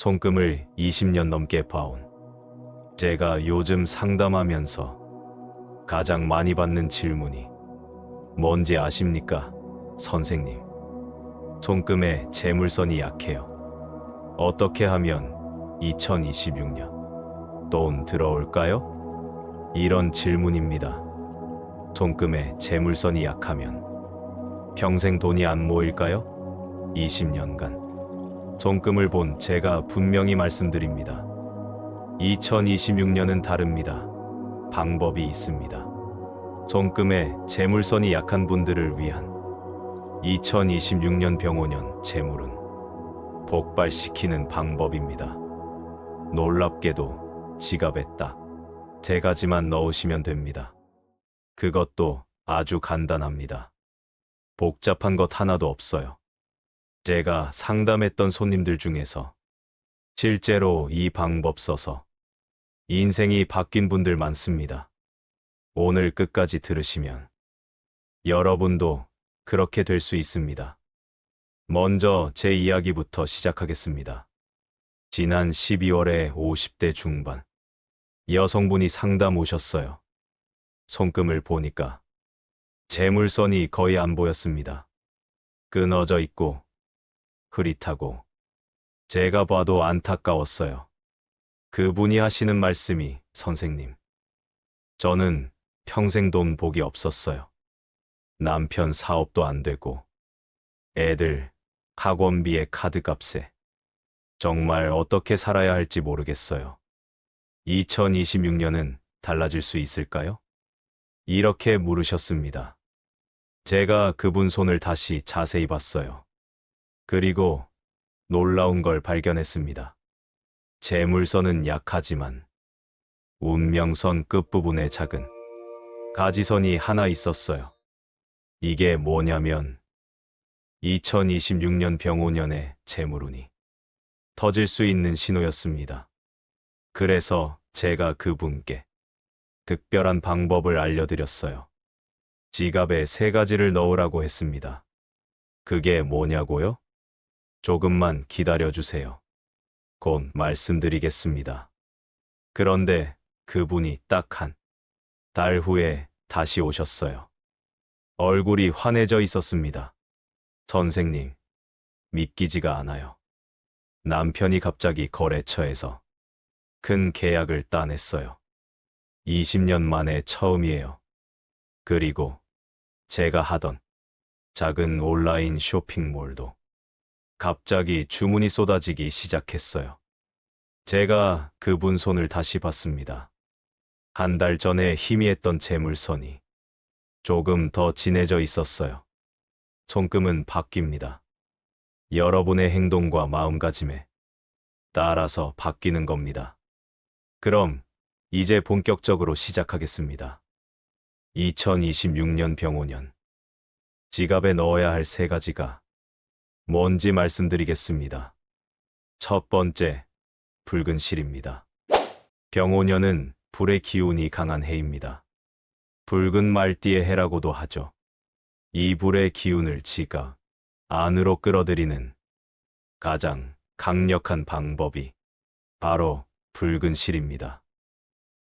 손금을 20년 넘게 봐온 제가 요즘 상담하면서 가장 많이 받는 질문이 뭔지 아십니까, 선생님? 손금의 재물선이 약해요. 어떻게 하면 2026년 돈 들어올까요? 이런 질문입니다. 손금의 재물선이 약하면 평생 돈이 안 모일까요? 20년간 손금을 본 제가 분명히 말씀드립니다. 2026년은 다릅니다. 방법이 있습니다. 손금의 재물선이 약한 분들을 위한 2026년 병오년 재물운 폭발시키는 방법입니다. 놀랍게도 지갑에 딱 3가지만 넣으시면 됩니다. 그것도 아주 간단합니다. 복잡한 것 하나도 없어요. 제가 상담했던 손님들 중에서 실제로 이 방법 써서 인생이 바뀐 분들 많습니다. 오늘 끝까지 들으시면 여러분도 그렇게 될 수 있습니다. 먼저 제 이야기부터 시작하겠습니다. 지난 12월에 50대 중반 여성분이 상담 오셨어요. 손금을 보니까 재물선이 거의 안 보였습니다. 끊어져 있고 흐릿하고 제가 봐도 안타까웠어요. 그분이 하시는 말씀이, 선생님, 저는 평생 돈 복이 없었어요. 남편 사업도 안 되고 애들 학원비에 카드값에 정말 어떻게 살아야 할지 모르겠어요. 2026년은 달라질 수 있을까요? 이렇게 물으셨습니다. 제가 그분 손을 다시 자세히 봤어요. 그리고 놀라운 걸 발견했습니다. 재물선은 약하지만 운명선 끝부분에 작은 가지선이 하나 있었어요. 이게 뭐냐면 2026년 병오년에 재물운이 터질 수 있는 신호였습니다. 그래서 제가 그분께 특별한 방법을 알려드렸어요. 지갑에 3가지를 넣으라고 했습니다. 그게 뭐냐고요? 조금만 기다려주세요. 곧 말씀드리겠습니다. 그런데 그분이 딱 한 달 후에 다시 오셨어요. 얼굴이 환해져 있었습니다. 선생님, 믿기지가 않아요. 남편이 갑자기 거래처에서 큰 계약을 따냈어요. 20년 만에 처음이에요. 그리고 제가 하던 작은 온라인 쇼핑몰도 갑자기 주문이 쏟아지기 시작했어요. 제가 그분 손을 다시 봤습니다. 한 달 전에 희미했던 재물선이 조금 더 진해져 있었어요. 손금은 바뀝니다. 여러분의 행동과 마음가짐에 따라서 바뀌는 겁니다. 그럼 이제 본격적으로 시작하겠습니다. 2026년 병오년 지갑에 넣어야 할 3가지가 뭔지 말씀드리겠습니다. 첫 번째, 붉은 실입니다. 병오년은 불의 기운이 강한 해입니다. 붉은 말띠의 해라고도 하죠. 이 불의 기운을 지갑 안으로 끌어들이는 가장 강력한 방법이 바로 붉은 실입니다.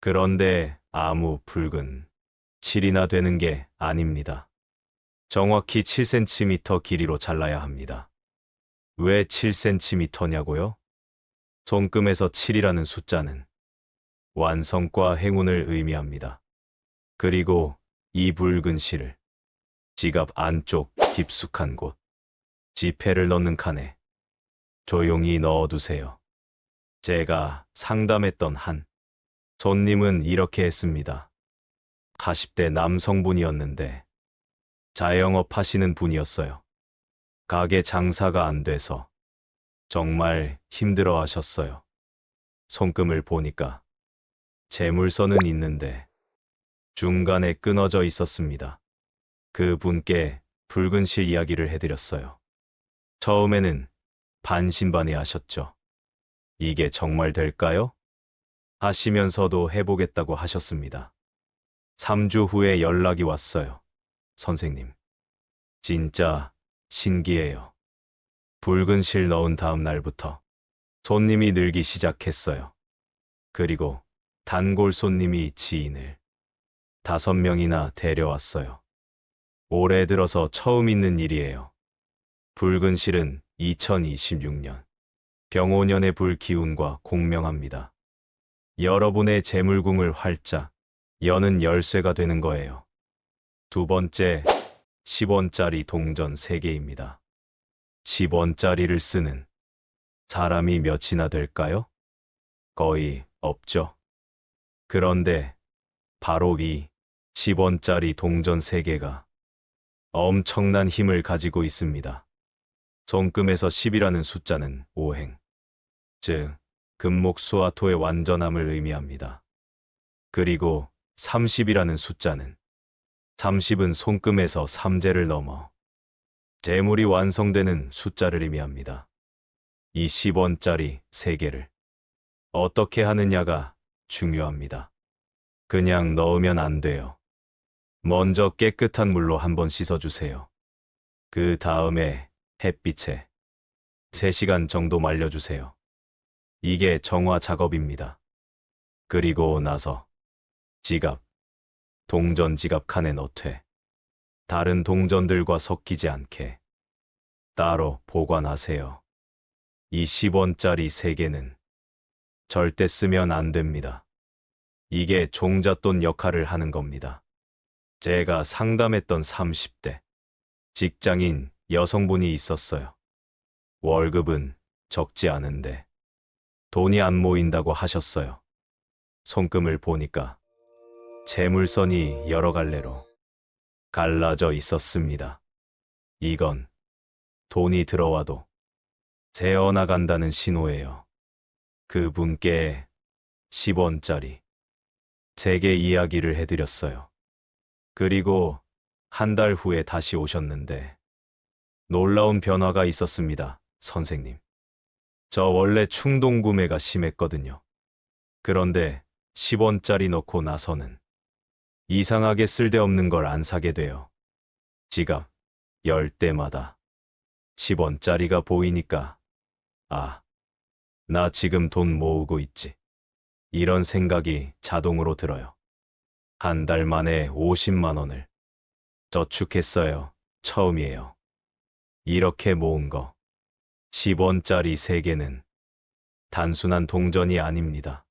그런데 아무 붉은 실이나 되는 게 아닙니다. 정확히 7cm 길이로 잘라야 합니다. 왜 7cm냐고요? 손금에서 7이라는 숫자는 완성과 행운을 의미합니다. 그리고 이 붉은 실을 지갑 안쪽 깊숙한 곳, 지폐를 넣는 칸에 조용히 넣어두세요. 제가 상담했던 한 손님은 이렇게 했습니다. 40대 남성분이었는데 자영업 하시는 분이었어요. 가게 장사가 안 돼서 정말 힘들어 하셨어요. 손금을 보니까 재물선은 있는데 중간에 끊어져 있었습니다. 그 분께 붉은 실 이야기를 해드렸어요. 처음에는 반신반의 하셨죠. 이게 정말 될까요? 하시면서도 해보겠다고 하셨습니다. 3주 후에 연락이 왔어요. 선생님, 진짜 신기해요. 붉은 실 넣은 다음 날부터 손님이 늘기 시작했어요. 그리고 단골 손님이 지인을 5명이나 데려왔어요. 올해 들어서 처음 있는 일이에요. 붉은 실은 2026년 병오년의 불기운과 공명합니다. 여러분의 재물궁을 활짝 여는 열쇠가 되는 거예요. 두 번째, 10원짜리 동전 3개입니다. 10원짜리를 쓰는 사람이 몇이나 될까요? 거의 없죠. 그런데 바로 이 10원짜리 동전 3개가 엄청난 힘을 가지고 있습니다. 손금에서 10이라는 숫자는 오행, 즉 금목수와 토의 완전함을 의미합니다. 그리고 30이라는 숫자는 30은 손금에서 삼재를 넘어 재물이 완성되는 숫자를 의미합니다. 이 10원짜리 3개를 어떻게 하느냐가 중요합니다. 그냥 넣으면 안 돼요. 먼저 깨끗한 물로 한번 씻어주세요. 그 다음에 햇빛에 3시간 정도 말려주세요. 이게 정화 작업입니다. 그리고 나서 지갑, 동전 지갑 칸에 넣되 다른 동전들과 섞이지 않게 따로 보관하세요. 이 10원짜리 3개는 절대 쓰면 안 됩니다. 이게 종잣돈 역할을 하는 겁니다. 제가 상담했던 30대 직장인 여성분이 있었어요. 월급은 적지 않은데 돈이 안 모인다고 하셨어요. 손금을 보니까 재물선이 여러 갈래로 갈라져 있었습니다. 이건 돈이 들어와도 새어나간다는 신호예요. 그분께 10원짜리 3개 이야기를 해드렸어요. 그리고 한 달 후에 다시 오셨는데 놀라운 변화가 있었습니다, 선생님. 저 원래 충동 구매가 심했거든요. 그런데 10원짜리 넣고 나서는 이상하게 쓸데없는 걸 안 사게 돼요. 지갑 열 때마다 10원짜리가 보이니까 아, 나 지금 돈 모으고 있지. 이런 생각이 자동으로 들어요. 한 달 만에 50만 원을 저축했어요. 처음이에요. 이렇게 모은 거 10원짜리 3개는 단순한 동전이 아닙니다.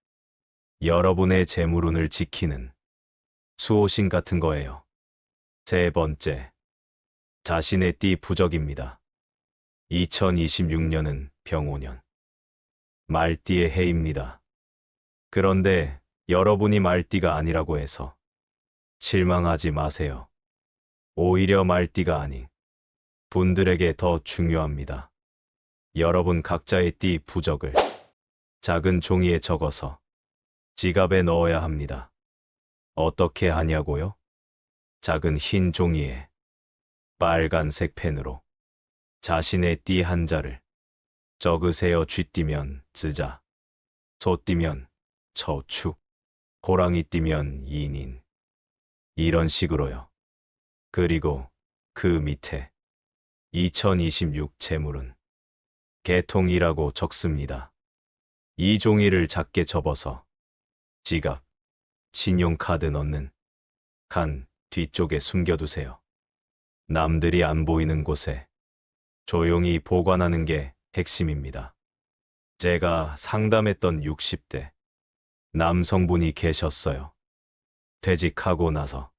여러분의 재물운을 지키는 수호신 같은 거예요. 세 번째, 자신의 띠 부적입니다. 2026년은 병오년, 말띠의 해입니다. 그런데 여러분이 말띠가 아니라고 해서 실망하지 마세요. 오히려 말띠가 아닌 분들에게 더 중요합니다. 여러분 각자의 띠 부적을 작은 종이에 적어서 지갑에 넣어야 합니다. 어떻게 하냐고요? 작은 흰 종이에 빨간색 펜으로 자신의 띠 한자를 적으세요. 쥐 띠면 z자, 소 띠면 처축, 호랑이 띠면 인인. 이런 식으로요. 그리고 그 밑에 2026 재물은 개통이라고 적습니다. 이 종이를 작게 접어서 지갑, 신용카드 넣는 칸 뒤쪽에 숨겨두세요. 남들이 안 보이는 곳에 조용히 보관하는 게 핵심입니다. 제가 상담했던 60대 남성분이 계셨어요. 퇴직하고 나서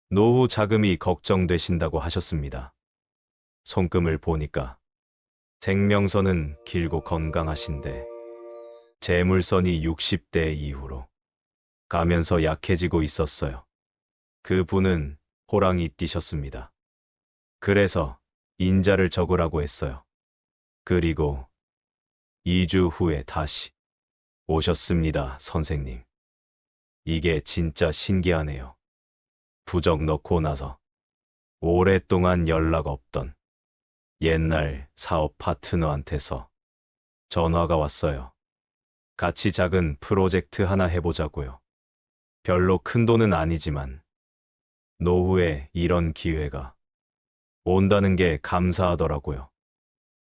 노후 자금이 걱정되신다고 하셨습니다. 손금을 보니까 생명선은 길고 건강하신데 재물선이 60대 이후로 가면서 약해지고 있었어요. 그분은 호랑이 띠셨습니다. 그래서 인자를 적으라고 했어요. 그리고 2주 후에 다시 오셨습니다, 선생님. 이게 진짜 신기하네요. 부적 넣고 나서 오랫동안 연락 없던 옛날 사업 파트너한테서 전화가 왔어요. 같이 작은 프로젝트 하나 해보자고요. 별로 큰 돈은 아니지만 노후에 이런 기회가 온다는 게 감사하더라고요.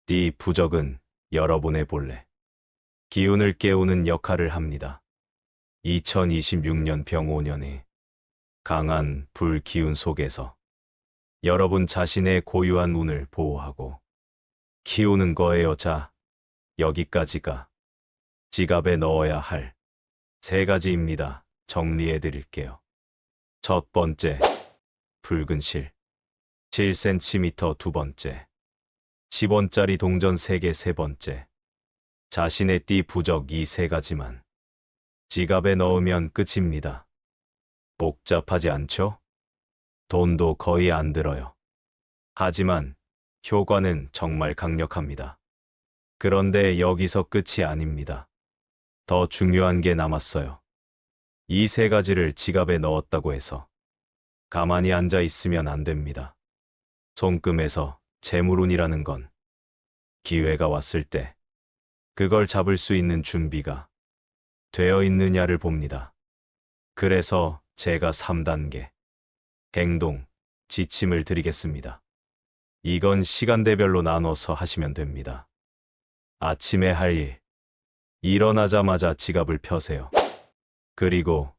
띠 부적은 여러분의 본래 기운을 깨우는 역할을 합니다. 2026년 병5년에 강한 불 기운 속에서 여러분 자신의 고유한 운을 보호하고 키우는 거예요. 자, 여기까지가 지갑에 넣어야 할 3가지입니다. 정리해 드릴게요. 첫 번째, 붉은 실 7cm. 두 번째, 10원짜리 동전 3개. 세 번째, 자신의 띠 부적. 이 3가지만 지갑에 넣으면 끝입니다. 복잡하지 않죠? 돈도 거의 안 들어요. 하지만 효과는 정말 강력합니다. 그런데 여기서 끝이 아닙니다. 더 중요한 게 남았어요. 이 3가지를 지갑에 넣었다고 해서 가만히 앉아 있으면 안 됩니다. 손금에서 재물운이라는 건 기회가 왔을 때 그걸 잡을 수 있는 준비가 되어 있느냐를 봅니다. 그래서 제가 3단계 행동 지침을 드리겠습니다. 이건 시간대별로 나눠서 하시면 됩니다. 아침에 할 일, 일어나자마자 지갑을 펴세요. 그리고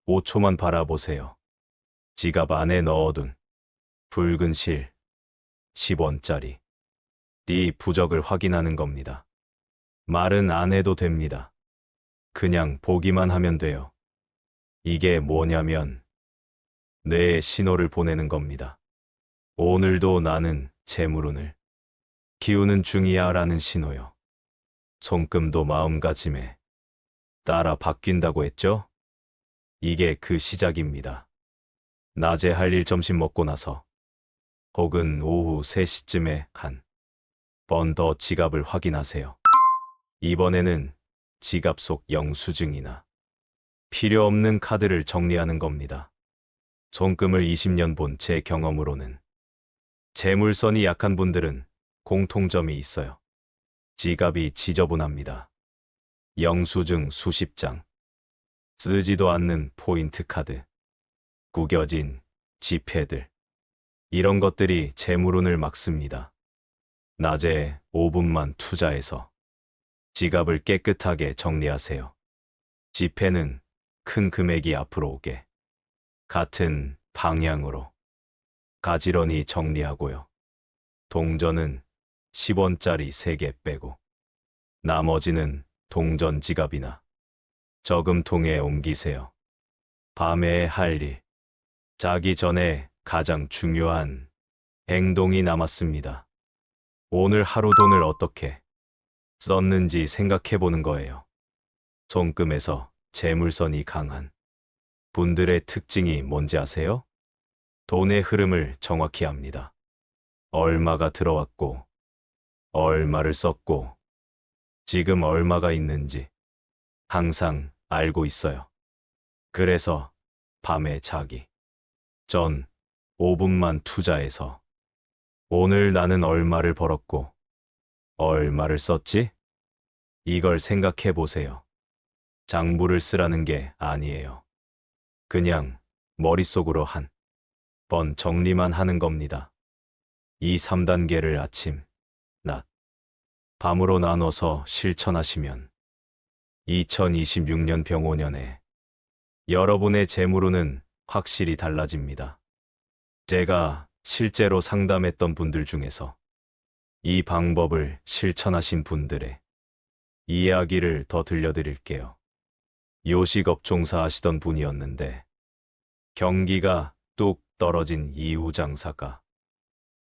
5초만 바라보세요. 지갑 안에 넣어둔 붉은 실 10원짜리 띠 부적을 확인하는 겁니다. 말은 안 해도 됩니다. 그냥 보기만 하면 돼요. 이게 뭐냐면 뇌에 신호를 보내는 겁니다. 오늘도 나는 재물운을 키우는 중이야 라는 신호요. 손금도 마음가짐에 따라 바뀐다고 했죠? 이게 그 시작입니다. 낮에 할 일 점심 먹고 나서 혹은 오후 3시쯤에 한 번 더 지갑을 확인하세요. 이번에는 지갑 속 영수증이나 필요 없는 카드를 정리하는 겁니다. 손금을 20년 본 제 경험으로는 재물선이 약한 분들은 공통점이 있어요. 지갑이 지저분합니다. 영수증 수십 장, 쓰지도 않는 포인트 카드, 구겨진 지폐들, 이런 것들이 재물운을 막습니다. 낮에 5분만 투자해서 지갑을 깨끗하게 정리하세요. 지폐는 큰 금액이 앞으로 오게 같은 방향으로 가지런히 정리하고요. 동전은 10원짜리 3개 빼고 나머지는 동전 지갑이나 저금통에 옮기세요. 밤에 할 일, 자기 전에 가장 중요한 행동이 남았습니다. 오늘 하루 돈을 어떻게 썼는지 생각해 보는 거예요. 손금에서 재물선이 강한 분들의 특징이 뭔지 아세요? 돈의 흐름을 정확히 압니다. 얼마가 들어왔고, 얼마를 썼고, 지금 얼마가 있는지 항상 알고 있어요. 그래서 밤에 자기 전 5분만 투자해서 오늘 나는 얼마를 벌었고, 얼마를 썼지? 이걸 생각해 보세요. 장부를 쓰라는 게 아니에요. 그냥 머릿속으로 한 번 정리만 하는 겁니다. 이 3단계를 아침, 낮, 밤으로 나눠서 실천하시면 2026년 병5년에 여러분의 재물운은 확실히 달라집니다. 제가 실제로 상담했던 분들 중에서 이 방법을 실천하신 분들의 이야기를 더 들려드릴게요. 요식업 종사하시던 분이었는데 경기가 뚝 떨어진 이후 장사가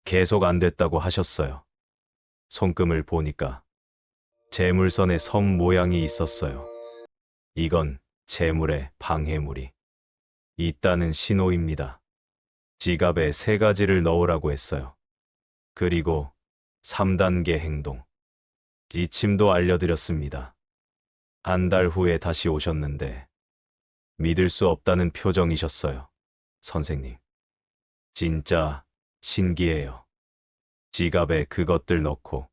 계속 안 됐다고 하셨어요. 손금을 보니까 재물선에 섬 모양이 있었어요. 이건 재물의 방해물이 있다는 신호입니다. 지갑에 3가지를 넣으라고 했어요. 그리고 3단계 행동, 지침도 알려드렸습니다. 한 달 후에 다시 오셨는데 믿을 수 없다는 표정이셨어요. 선생님, 진짜 신기해요. 지갑에 그것들 넣고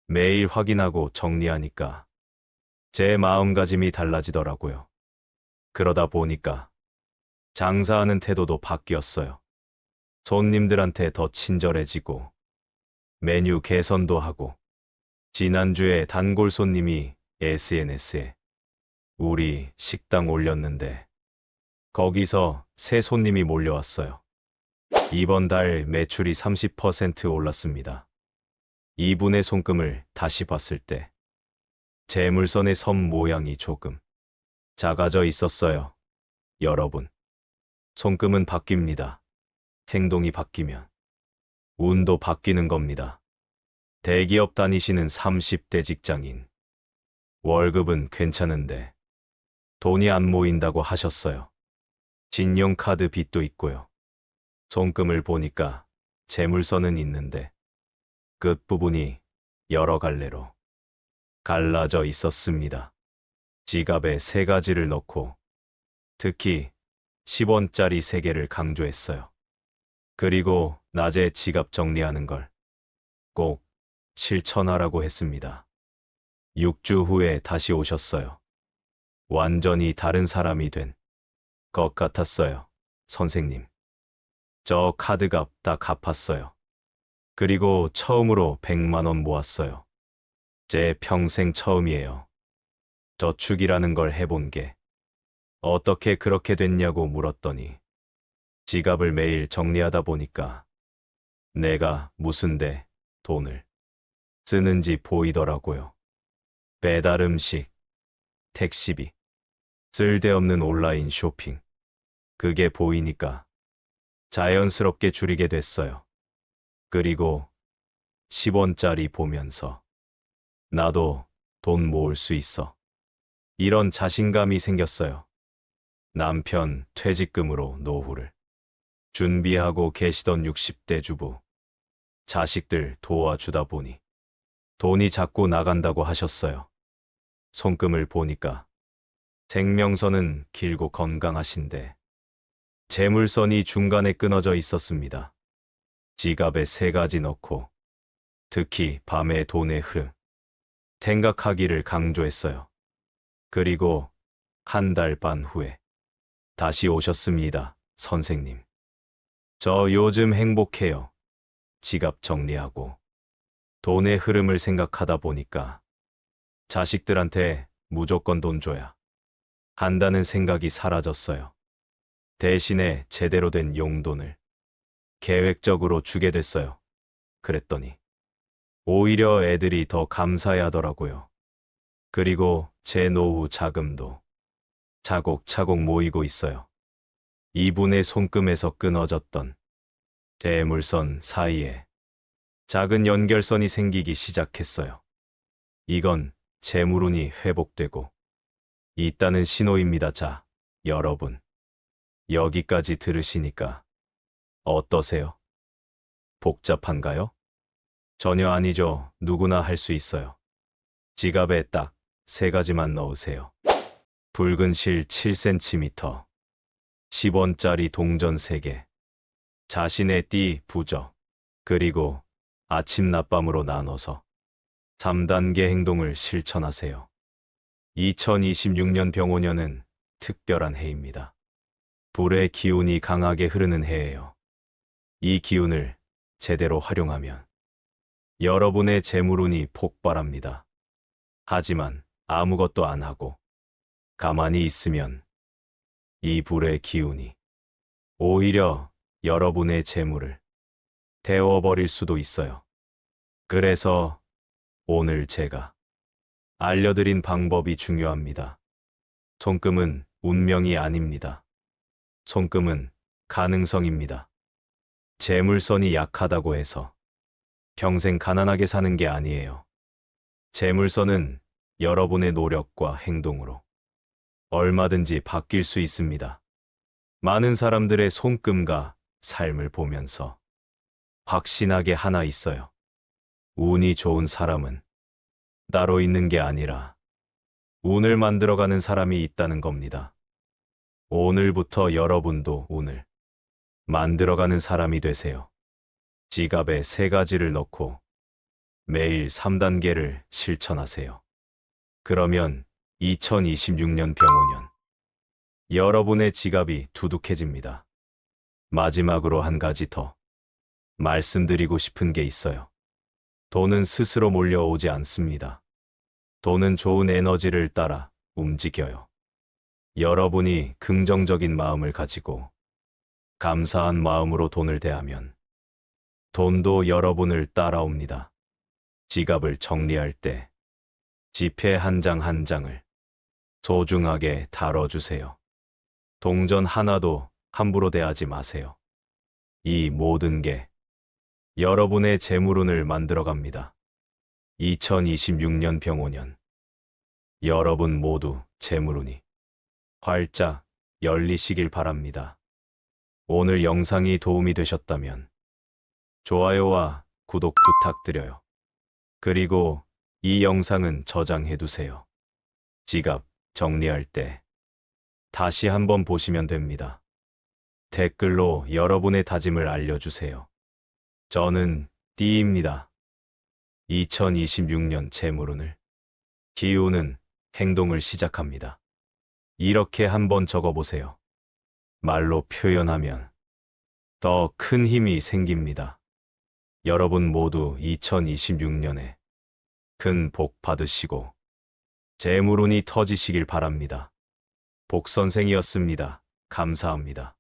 매일 확인하고 정리하니까 제 마음가짐이 달라지더라고요. 그러다 보니까 장사하는 태도도 바뀌었어요. 손님들한테 더 친절해지고 메뉴 개선도 하고 지난주에 단골 손님이 SNS에 우리 식당 올렸는데 거기서 새 손님이 몰려왔어요. 이번 달 매출이 30% 올랐습니다. 이분의 손금을 다시 봤을 때 재물선의 섬 모양이 조금 작아져 있었어요. 여러분, 손금은 바뀝니다. 행동이 바뀌면 운도 바뀌는 겁니다. 대기업 다니시는 30대 직장인. 월급은 괜찮은데 돈이 안 모인다고 하셨어요. 신용카드 빚도 있고요. 손금을 보니까 재물선은 있는데 끝부분이 여러 갈래로 갈라져 있었습니다. 지갑에 3가지를 넣고 특히 10원짜리 3개를 강조했어요. 그리고 낮에 지갑 정리하는 걸 꼭 실천하라고 했습니다. 6주 후에 다시 오셨어요. 완전히 다른 사람이 된 것 같았어요. 선생님, 저 카드값 다 갚았어요. 그리고 처음으로 100만 원 모았어요. 제 평생 처음이에요. 저축이라는 걸 해본 게. 어떻게 그렇게 됐냐고 물었더니 지갑을 매일 정리하다 보니까 내가 무슨데 돈을 쓰는지 보이더라고요. 배달 음식, 택시비, 쓸데없는 온라인 쇼핑. 그게 보이니까 자연스럽게 줄이게 됐어요. 그리고 10원짜리 보면서 나도 돈 모을 수 있어. 이런 자신감이 생겼어요. 남편 퇴직금으로 노후를 준비하고 계시던 60대 주부. 자식들 도와주다 보니 돈이 자꾸 나간다고 하셨어요. 손금을 보니까 생명선은 길고 건강하신데 재물선이 중간에 끊어져 있었습니다. 지갑에 3가지 넣고 특히 밤에 돈의 흐름 생각하기를 강조했어요. 그리고 1달 반 후에 다시 오셨습니다. 선생님, 저 요즘 행복해요. 지갑 정리하고 돈의 흐름을 생각하다 보니까 자식들한테 무조건 돈 줘야 한다는 생각이 사라졌어요. 대신에 제대로 된 용돈을 계획적으로 주게 됐어요. 그랬더니 오히려 애들이 더 감사해 하더라고요. 그리고 제 노후 자금도 차곡차곡 모이고 있어요. 이분의 손금에서 끊어졌던 재물선 사이에 작은 연결선이 생기기 시작했어요. 이건 재물운이 회복되고 있다는 신호입니다. 자, 여러분, 여기까지 들으시니까 어떠세요? 복잡한가요? 전혀 아니죠. 누구나 할 수 있어요. 지갑에 딱 3가지만 넣으세요. 붉은 실 7cm, 10원짜리 동전 3개, 자신의 띠 부적, 그리고 아침 낮밤으로 나눠서 3단계 행동을 실천하세요. 2026년 병오년은 특별한 해입니다. 불의 기운이 강하게 흐르는 해예요. 이 기운을 제대로 활용하면 여러분의 재물운이 폭발합니다. 하지만 아무것도 안 하고 가만히 있으면 이 불의 기운이 오히려 여러분의 재물을 태워버릴 수도 있어요. 그래서 오늘 제가 알려드린 방법이 중요합니다. 손금은 운명이 아닙니다. 손금은 가능성입니다. 재물선이 약하다고 해서 평생 가난하게 사는 게 아니에요. 재물선은 여러분의 노력과 행동으로 얼마든지 바뀔 수 있습니다. 많은 사람들의 손금과 삶을 보면서 확신하게 하나 있어요. 운이 좋은 사람은 따로 있는 게 아니라 운을 만들어가는 사람이 있다는 겁니다. 오늘부터 여러분도 운을 만들어가는 사람이 되세요. 지갑에 3가지를 넣고 매일 3단계를 실천하세요. 그러면 2026년 병오년 여러분의 지갑이 두둑해집니다. 마지막으로 한 가지 더 말씀드리고 싶은 게 있어요. 돈은 스스로 몰려오지 않습니다. 돈은 좋은 에너지를 따라 움직여요. 여러분이 긍정적인 마음을 가지고 감사한 마음으로 돈을 대하면 돈도 여러분을 따라옵니다. 지갑을 정리할 때 지폐 한 장 한 장을 소중하게 다뤄주세요. 동전 하나도 함부로 대하지 마세요. 이 모든 게 여러분의 재물운을 만들어갑니다. 2026년 병오년 여러분 모두 재물운이 활짝 열리시길 바랍니다. 오늘 영상이 도움이 되셨다면 좋아요와 구독 부탁드려요. 그리고 이 영상은 저장해 두세요. 지갑 정리할 때 다시 한번 보시면 됩니다. 댓글로 여러분의 다짐을 알려주세요. 저는 띠입니다. 2026년 재물운을 기운은 행동을 시작합니다. 이렇게 한번 적어보세요. 말로 표현하면 더 큰 힘이 생깁니다. 여러분 모두 2026년에 큰 복 받으시고 재물운이 터지시길 바랍니다. 복선생이었습니다. 감사합니다.